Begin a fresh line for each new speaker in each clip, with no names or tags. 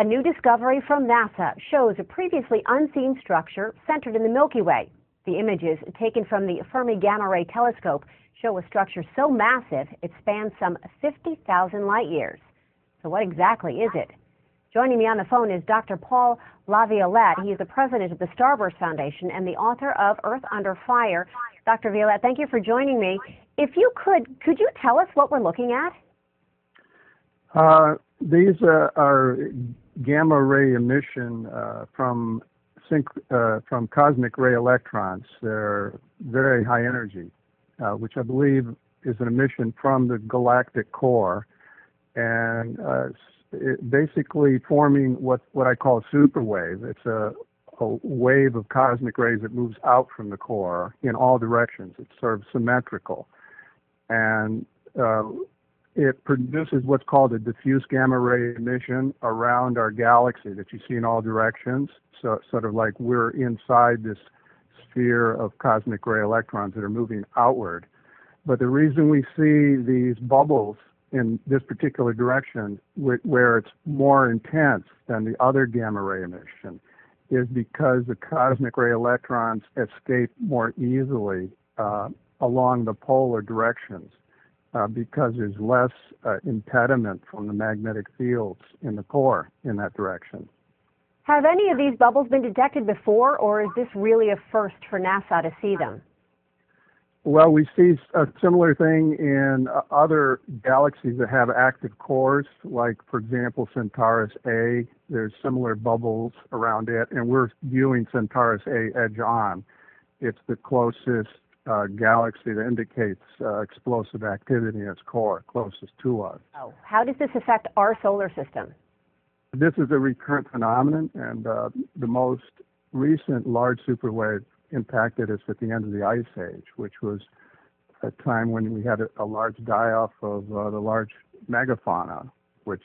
A new discovery from NASA shows a previously unseen structure centered in the Milky Way. The images taken from the Fermi Gamma Ray Telescope show a structure so massive it spans some 50,000 light years. So what exactly is it? Joining me on the phone is Dr. Paul LaViolette. He is the president of the Starburst Foundation and the author of Earth Under Fire. Dr. Violette, thank you for joining me. If you could you tell us what we're looking at?
These are gamma ray emission from cosmic ray electrons. They're very high energy, which I believe is an emission from the galactic core, and basically forming what I call a superwave. It's a wave of cosmic rays that moves out from the core in all directions. It's sort of symmetrical, and it produces what's called a diffuse gamma ray emission around our galaxy that you see in all directions. So sort of like we're inside this sphere of cosmic ray electrons that are moving outward. But the reason we see these bubbles in this particular direction, where it's more intense than the other gamma ray emission, is because the cosmic ray electrons escape more easily along the polar directions. Because there's less impediment from the magnetic fields in the core in that direction.
Have any of these bubbles been detected before, or is this really a first for NASA to see them?
Well, we see a similar thing in other galaxies that have active cores, like, for example, Centaurus A. There's similar bubbles around it, and we're viewing Centaurus A edge on. It's the closest galaxy that indicates explosive activity in its core, closest to us.
Oh, how does this affect our solar system?
This is a recurrent phenomenon, and the most recent large superwave impacted us at the end of the Ice Age, which was a time when we had a large die-off of the large megafauna, which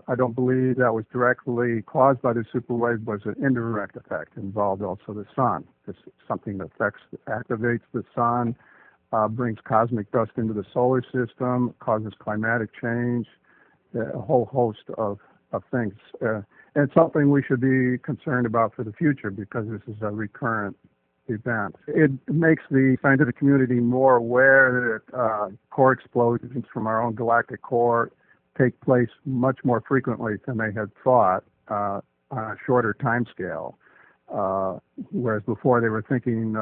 I don't believe that was directly caused by the superwave, but was an indirect effect. It involved also the sun. It's something that activates the sun, brings cosmic dust into the solar system, causes climatic change, a whole host of things. And it's something we should be concerned about for the future because this is a recurrent event. It makes the scientific community more aware that core explosions from our own galactic core take place much more frequently than they had thought on a shorter time scale. Whereas before they were thinking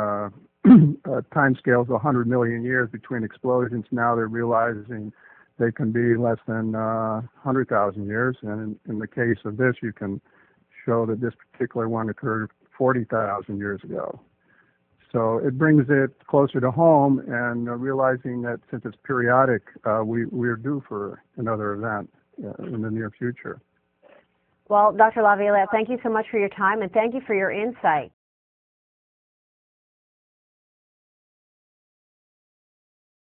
time scales of 100 million years between explosions. Now they're realizing they can be less than 100,000 years. And in the case of this, you can show that this particular one occurred 40,000 years ago. So it brings it closer to home, and realizing that since it's periodic, we're due for another event in the near future.
Well, Dr. LaViolette, thank you so much for your time, and thank you for your insight.